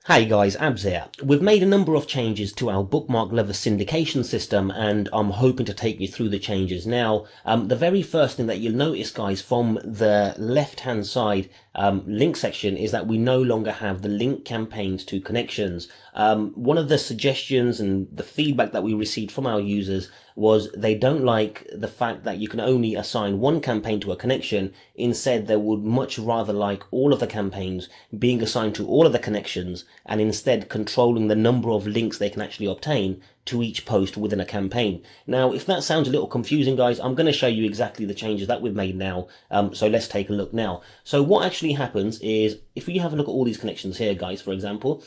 Hey guys, Abbs here. We've made a number of changes to our bookmark level syndication system, and I'm hoping to take you through the changes now. The very first thing that you'll notice, guys, from the left hand side link section is that we no longer have the link campaigns to connections. One of the suggestions and the feedback that we received from our users was they don't like the fact that you can only assign one campaign to a connection. Instead, they would much rather like all of the campaigns being assigned to all of the connections, and instead controlling the number of links they can actually obtain to each post within a campaign. Now, if that sounds a little confusing, guys, I'm going to show you exactly the changes that we've made now. So let's take a look now. So what actually happens is, if you have a look at all these connections here, guys, for example,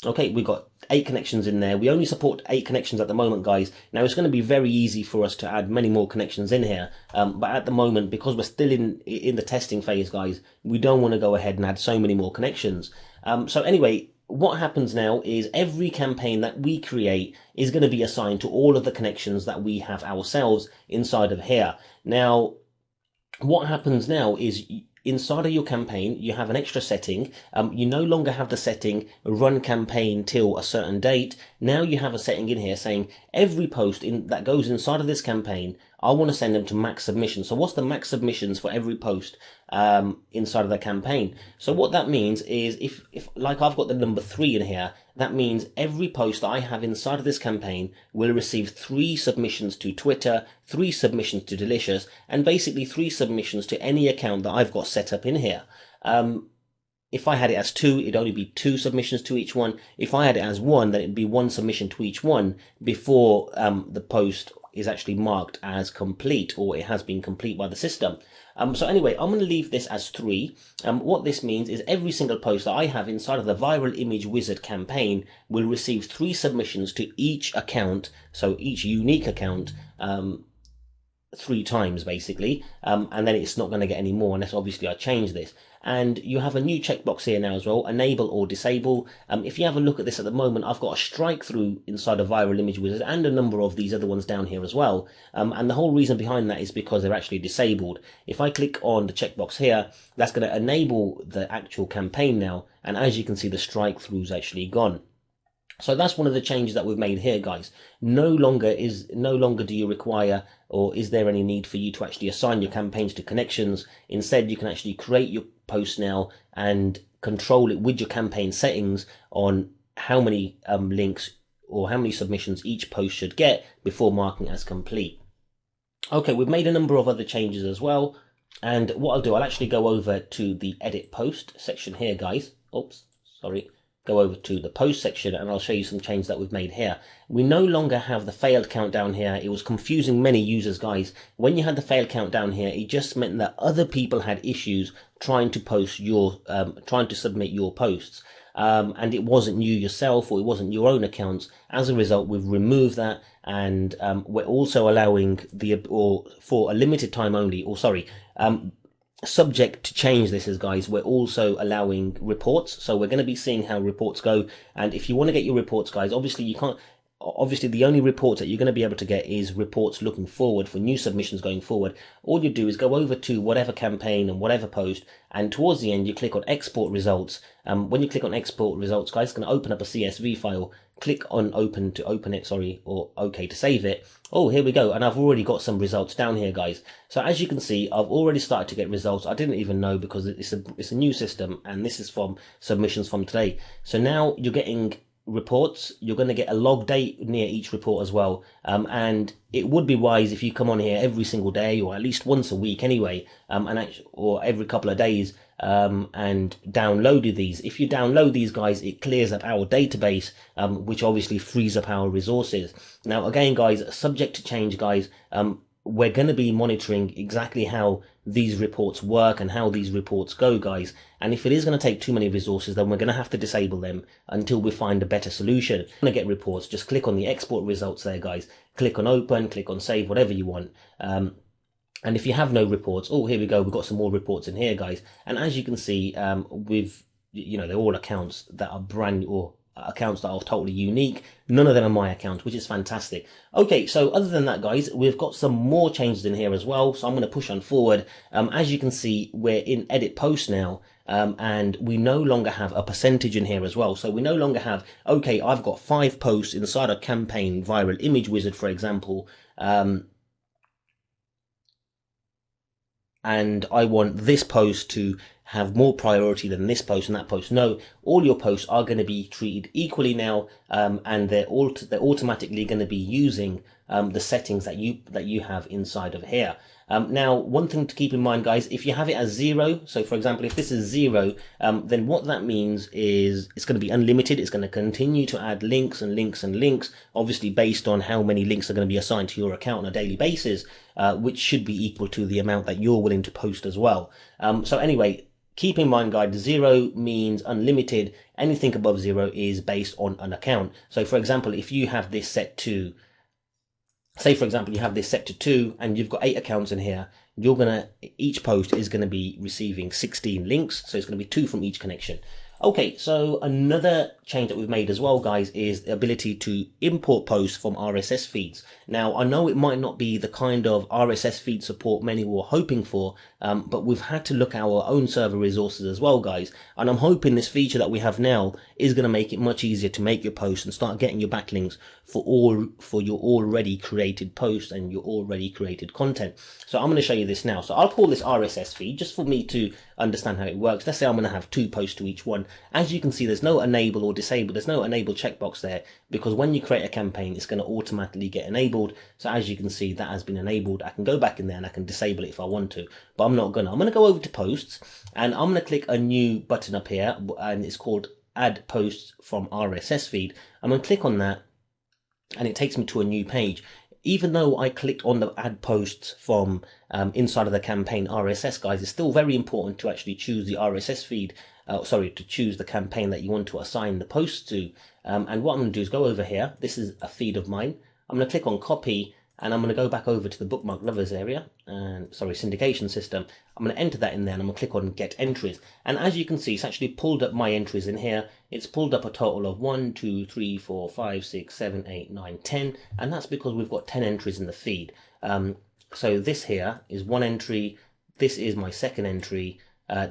okay, we've got 8 connections in there. We only support 8 connections at the moment, guys. Now, it's going to be very easy for us to add many more connections in here. But at the moment, because we're still in the testing phase, guys, we don't want to go ahead and add so many more connections. So anyway, what happens now is every campaign that we create is going to be assigned to all of the connections that we have ourselves inside of here. Now, what happens now is, inside of your campaign, you have an extra setting. You no longer have the setting run campaign till a certain date. Now you have a setting in here saying every post that goes inside of this campaign, I want to send them to max submissions. So what's the max submissions for every post inside of the campaign? So what that means is, if like I've got the number 3 in here, that means every post that I have inside of this campaign will receive 3 submissions to Twitter, 3 submissions to Delicious, and basically 3 submissions to any account that I've got set up in here. If I had it as 2, it'd only be 2 submissions to each one. If I had it as 1, then it'd be 1 submission to each one before the post is actually marked as complete, or it has been complete by the system. So anyway, I'm going to leave this as 3. What this means is every single post that I have inside of the Viral Image Wizard campaign will receive 3 submissions to each account, so each unique account, 3 times basically, and then it's not going to get any more unless obviously I change this. And you have a new checkbox here now as well, enable or disable. If you have a look at this at the moment, I've got a strike through inside of Viral Image Wizard and a number of these other ones down here as well. And the whole reason behind that is because they're actually disabled. If I click on the checkbox here, that's going to enable the actual campaign now, and as you can see, the strike through's actually gone. So that's one of the changes that we've made here, guys. No longer do you require, or is there any need for you to actually assign your campaigns to connections. Instead, you can actually create your post now and control it with your campaign settings on how many links or how many submissions each post should get before marking as complete. Okay, we've made a number of other changes as well. And what I'll do, I'll actually go over to the edit post section here, guys. Oops, sorry. Go over to the post section and I'll show you some changes that we've made here. We no longer have the failed countdown here. It was confusing many users, guys. When you had the failed countdown here, it just meant that other people had issues trying to post your, trying to submit your posts. And it wasn't you yourself, or it wasn't your own accounts. As a result, we've removed that, and we're also allowing for a limited time only, subject to change this is, guys, we're also allowing reports. So we're going to be seeing how reports go, and if you want to get your reports, guys, obviously the only reports that you're going to be able to get is reports looking forward for new submissions going forward. All you do is go over to whatever campaign and whatever post, and towards the end you click on export results. When you click on export results, guys, it's going to open up a CSV file. Click on open to open it, or OK to save it. Oh, here we go, and I've already got some results down here, guys. So as you can see, I've already started to get results. I didn't even know, because it's a new system, and this is from submissions from today. So now you're getting reports. You're going to get a log date near each report as well, and it would be wise if you come on here every single day, or at least once a week anyway, or every couple of days, and downloaded these. If you download these, guys, it clears up our database, which obviously frees up our resources. Now again, guys, subject to change, guys, we're going to be monitoring exactly how these reports work and how these reports go, guys. And if it is going to take too many resources, then we're going to have to disable them until we find a better solution. If you want to get reports, just click on the export results there, guys. Click on open, click on save, whatever you want. And if you have no reports, oh, here we go. We've got some more reports in here, guys. And as you can see, they're all accounts that are brand new, or accounts that are totally unique. None of them are my accounts, which is fantastic. Okay, so other than that, guys, we've got some more changes in here as well. So I'm going to push on forward. As you can see, we're in edit post now. and we no longer have a percentage in here as well. So we no longer have, okay, I've got 5 posts inside a campaign viral image wizard, for example, and I want this post to have more priority than this post and that post. No, all your posts are going to be treated equally now, and they're automatically going to be using the settings that you have inside of here. Now, one thing to keep in mind, guys, if you have it as 0, so for example, if this is 0, then what that means is it's going to be unlimited. It's going to continue to add links and links and links, obviously based on how many links are going to be assigned to your account on a daily basis, which should be equal to the amount that you're willing to post as well. So anyway, keep in mind, guys, 0 means unlimited. Anything above 0 is based on an account. So for example, if you have this set to, say for example, you have this set to 2 and you've got 8 accounts in here, each post is going to be receiving 16 links. So it's going to be 2 from each connection. Okay, so another change that we've made as well, guys, is the ability to import posts from RSS feeds. Now, I know it might not be the kind of RSS feed support many were hoping for, but we've had to look at our own server resources as well, guys. And I'm hoping this feature that we have now is going to make it much easier to make your posts and start getting your backlinks for your already created posts and your already created content. So I'm going to show you this now. So I'll call this RSS feed just for me to understand how it works. Let's say I'm going to have 2 posts to each one. As you can see, there's no enable or disable. There's no enable checkbox there, because when you create a campaign, it's going to automatically get enabled. So as you can see, that has been enabled. I can go back in there and I can disable it if I want to, but I'm not gonna. I'm going to go over to posts and I'm going to click a new button up here, and it's called add posts from RSS feed. I'm going to click on that and it takes me to a new page. Even though I clicked on the add posts from inside of the campaign RSS, guys, it's still very important to actually choose the RSS feed, to choose the campaign that you want to assign the posts to. And what I'm going to do is go over here. This is a feed of mine. I'm going to click on copy and I'm going to go back over to the bookmark lovers area and syndication system. I'm going to enter that in there and I'm going to click on get entries. And as you can see, it's actually pulled up my entries in here. It's pulled up a total of 1, 2, 3, 4, 5, 6, 7, 8, 9, 10. And that's because we've got 10 entries in the feed. So this here is 1 entry. This is my 2nd entry.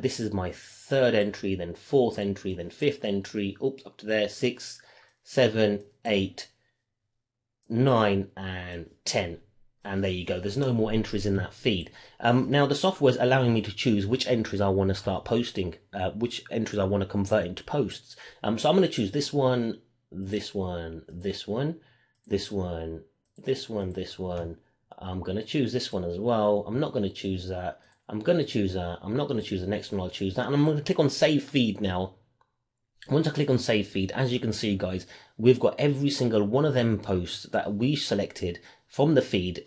This is my 3rd entry, then 4th entry, then 5th entry. Oops, up to there, 6, 7, 8, 9 and 10, and there you go. There's no more entries in that feed. Now the software is allowing me to choose which entries I want to start posting, which entries I want to convert into posts. So I'm going to choose this one, this one, this one, this one, this one, this one. I'm going to choose this one as well. I'm not going to choose that. I'm going to choose that. I'm not going to choose the next one. I'll choose that, and I'm going to click on save feed now. Once I click on save feed, as you can see, guys, we've got every single one of them posts that we selected from the feed,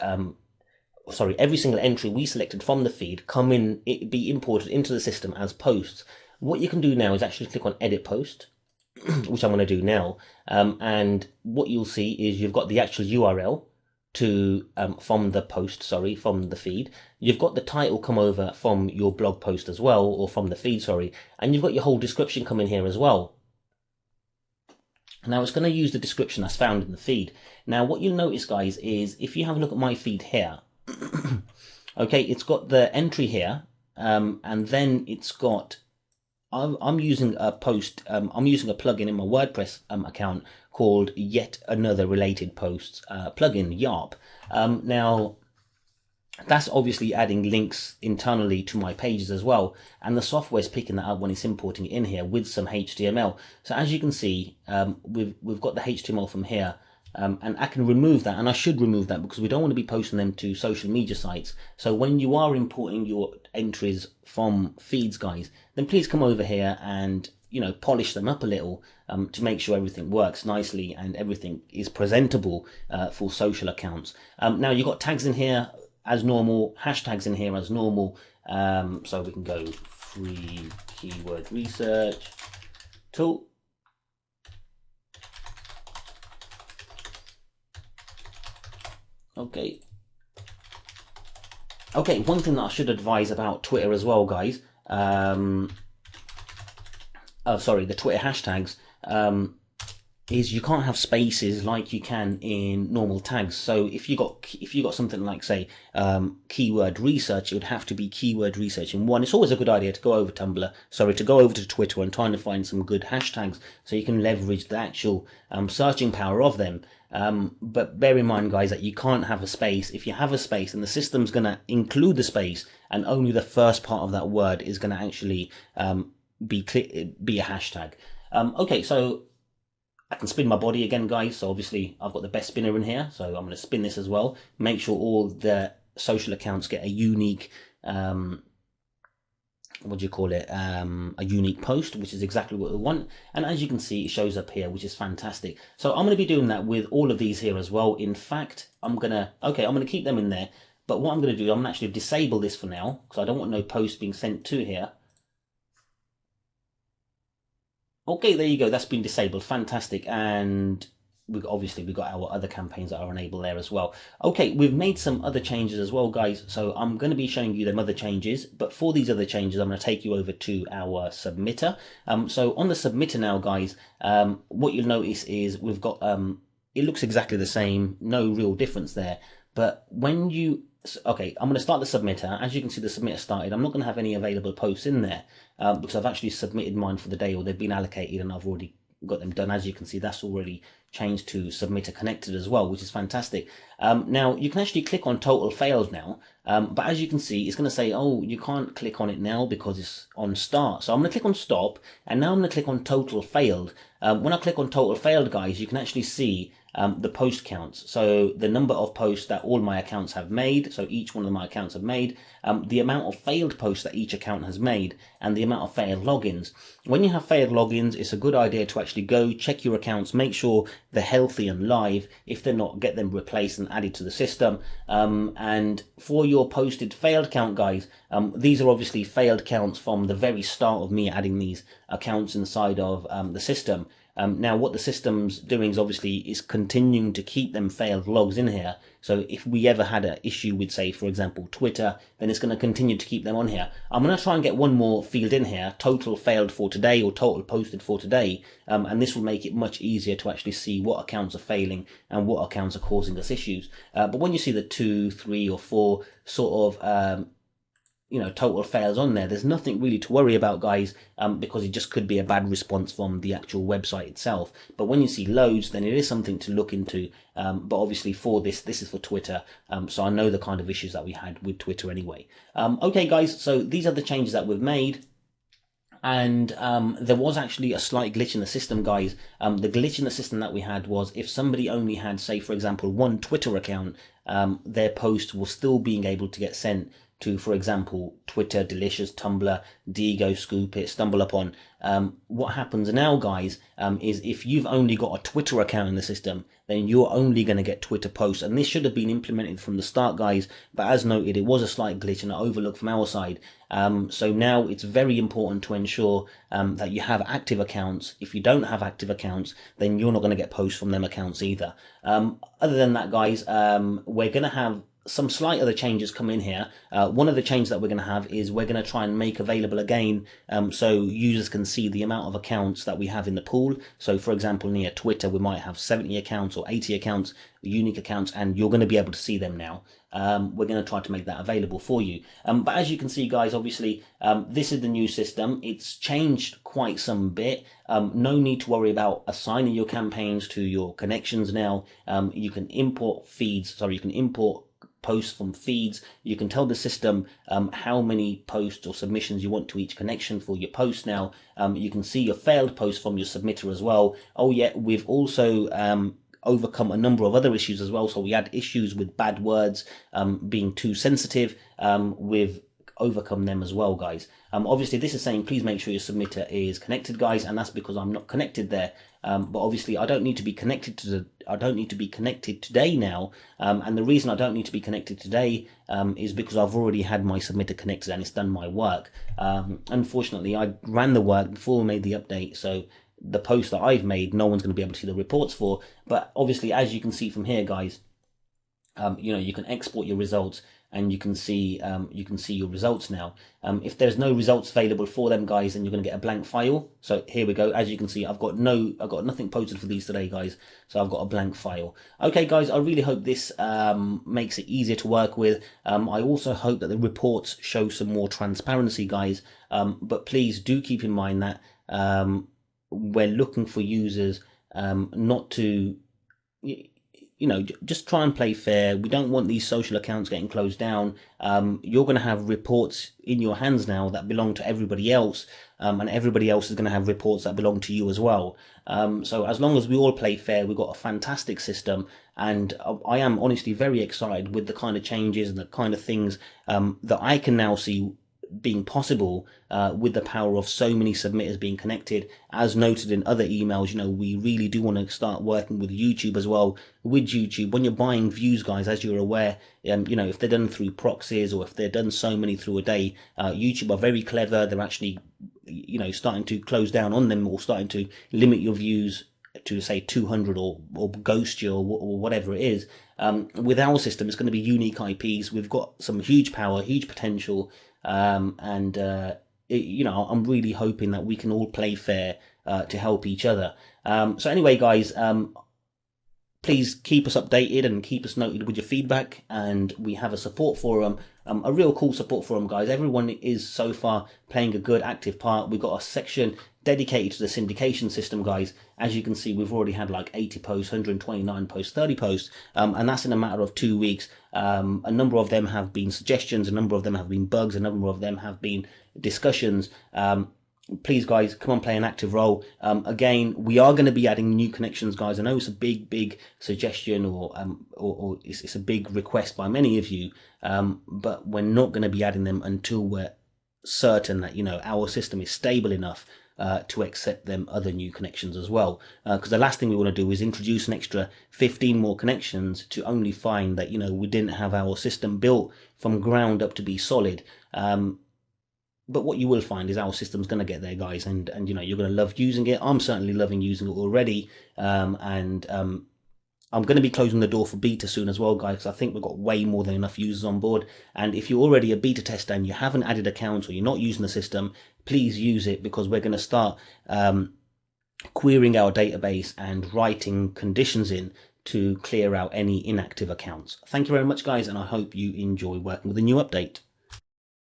every single entry we selected from the feed be imported into the system as posts. What you can do now is actually click on edit post, which I'm going to do now, and what you'll see is you've got the actual URL from the feed. You've got the title come over from your blog post as well, or from the feed, and you've got your whole description coming here as well. Now it's going to use the description that's found in the feed. Now what you'll notice, guys, is if you have a look at my feed here, okay, it's got the entry here, and then it's got, I'm using a plugin in my WordPress account called Yet Another Related Posts plugin, YARP. Now that's obviously adding links internally to my pages as well, and the software is picking that up when it's importing it in here with some HTML. So as you can see, we've got the HTML from here, and I can remove that, and I should remove that because we don't want to be posting them to social media sites. So when you are importing your entries from feeds, guys, then please come over here and polish them up a little to make sure everything works nicely and everything is presentable for social accounts. Now you've got tags in here as normal, hashtags in here as normal, so we can go free keyword research tool. Okay, one thing that I should advise about Twitter as well, guys, the Twitter hashtags. is you can't have spaces like you can in normal tags. So if you got something like, say, keyword research, it would have to be keyword research in one. It's always a good idea to go over to go over to Twitter and trying to find some good hashtags so you can leverage the actual searching power of them. But bear in mind, guys, that you can't have a space. If you have a space, then the system's going to include the space, and only the first part of that word is going to actually be a hashtag. Okay, so I can spin my body again, guys. So obviously I've got the best spinner in here, so I'm going to spin this as well. Make sure all the social accounts get a unique, what do you call it? A unique post, which is exactly what we want. And as you can see, it shows up here, which is fantastic. So I'm going to be doing that with all of these here as well. In fact, I'm going to keep them in there. But what I'm going to do, I'm going to actually disable this for now, because I don't want no post being sent to here. Okay, there you go. That's been disabled. Fantastic. And we've got our other campaigns that are enabled there as well. Okay, we've made some other changes as well, guys. So I'm going to be showing you them other changes. But for these other changes, I'm going to take you over to our submitter. So on the submitter now, guys, what you'll notice is we've got, it looks exactly the same. No real difference there. But when you okay, I'm going to start the submitter. As you can see, the submitter started. I'm not going to have any available posts in there because I've actually submitted mine for the day, or they've been allocated and I've already got them done. As you can see, that's already changed to submitter connected as well, which is fantastic. Now you can actually click on total fails now, but as you can see, it's going to say, oh, you can't click on it now because it's on start. So I'm going to click on stop, and now I'm going to click on total failed. When I click on total failed, guys, you can actually see the post counts. So the number of posts that all my accounts have made, so each one of my accounts have made, the amount of failed posts that each account has made, and the amount of failed logins. When you have failed logins, it's a good idea to actually go check your accounts, make sure they're healthy and live. If they're not, get them replaced and added to the system. And for your posted failed count, guys, these are obviously failed counts from the very start of me adding these accounts inside of the system. Now what the system's doing is obviously is continuing to keep them failed logs in here. So if we ever had an issue with, say, for example, Twitter, then it's going to continue to keep them on here. I'm going to try and get one more field in here, total failed for today or total posted for today. And this will make it much easier to actually see what accounts are failing and what accounts are causing us issues. But when you see the 2, 3 or 4 sort of total fails on there, there's nothing really to worry about, guys, because it just could be a bad response from the actual website itself. But when you see loads, then it is something to look into. But obviously for this is for Twitter, so I know the kind of issues that we had with Twitter anyway. Okay, guys, so these are the changes that we've made. And there was actually a slight glitch in the system, guys. The glitch in the system that we had was if somebody only had, say, for example, one Twitter account, their post was still being able to get sent to, for example, Twitter, Delicious, Tumblr, Digo, Scoop It, Stumble Upon. What happens now, guys, is if you've only got a Twitter account in the system, then you're only going to get Twitter posts. And this should have been implemented from the start, guys. But as noted, it was a slight glitch and an overlook from our side. So now it's very important to ensure that you have active accounts. If you don't have active accounts, then you're not going to get posts from them accounts either. Other than that, guys, we're going to have some slight other changes come in here. One of the changes that we're going to have is we're going to try and make available again so users can see the amount of accounts that we have in the pool. So for example, near Twitter, we might have 70 accounts or 80 accounts, unique accounts, and you're going to be able to see them now. We're going to try to make that available for you. But as you can see, guys, obviously, this is the new system. It's changed quite some bit. No need to worry about assigning your campaigns to your connections now. You can import posts from feeds. You can tell the system how many posts or submissions you want to each connection for your post now. You can see your failed posts from your submitter as well. Oh yeah, we've also overcome a number of other issues as well. So we had issues with bad words being too sensitive. We've overcome them as well, guys. Obviously this is saying please make sure your submitter is connected, guys, and that's because I'm not connected there. But obviously I don't need to be connected today now, and the reason I don't need to be connected today is because I've already had my submitter connected and it's done my work. Unfortunately, I ran the work before we made the update, so the post that I've made, no one's going to be able to see the reports for. But obviously, as you can see from here, guys, you can export your results and you can see your results now. If there's no results available for them, guys, then you're going to get a blank file. So here we go. As you can see, I've got nothing posted for these today, guys. So I've got a blank file. Okay, guys, I really hope this makes it easier to work with. I also hope that the reports show some more transparency, guys. But please do keep in mind that we're looking for users not to, just try and play fair. We don't want these social accounts getting closed down. You're going to have reports in your hands now that belong to everybody else, and everybody else is going to have reports that belong to you as well. So as long as we all play fair, we've got a fantastic system, and I am honestly very excited with the kind of changes and the kind of things that I can now see being possible with the power of so many submitters being connected. As noted in other emails, we really do want to start working with YouTube as well. With YouTube, when you're buying views, guys, as you're aware, if they're done through proxies, or if they're done so many through a day, YouTube are very clever. They're actually starting to close down on them, or starting to limit your views to say 200, or ghost you, or whatever it is. With our system, it's going to be unique IPs. We've got some huge power, huge potential, I'm really hoping that we can all play fair to help each other. So anyway, guys, please keep us updated and keep us noted with your feedback. And we have a support forum, a real cool support forum, guys. Everyone is so far playing a good active part. We've got a section dedicated to the syndication system, guys. As you can see, we've already had like 80 posts, 129 posts, 30 posts, and that's in a matter of 2 weeks. A number of them have been suggestions, a number of them have been bugs, a number of them have been discussions. Please, guys, come on, play an active role. Again, we are going to be adding new connections, guys. I know it's a big suggestion, or it's a big request by many of you, but we're not going to be adding them until we're certain that our system is stable enough to accept them other new connections as well, because the last thing we want to do is introduce an extra 15 more connections to only find that we didn't have our system built from ground up to be solid. But what you will find is our system's going to get there, guys, and you're going to love using it. I'm certainly loving using it already, and I'm going to be closing the door for beta soon as well, guys, because I think we've got way more than enough users on board. And if you're already a beta tester and you haven't added accounts, or you're not using the system, please use it, because we're going to start querying our database and writing conditions in to clear out any inactive accounts. Thank you very much, guys, and I hope you enjoy working with the new update.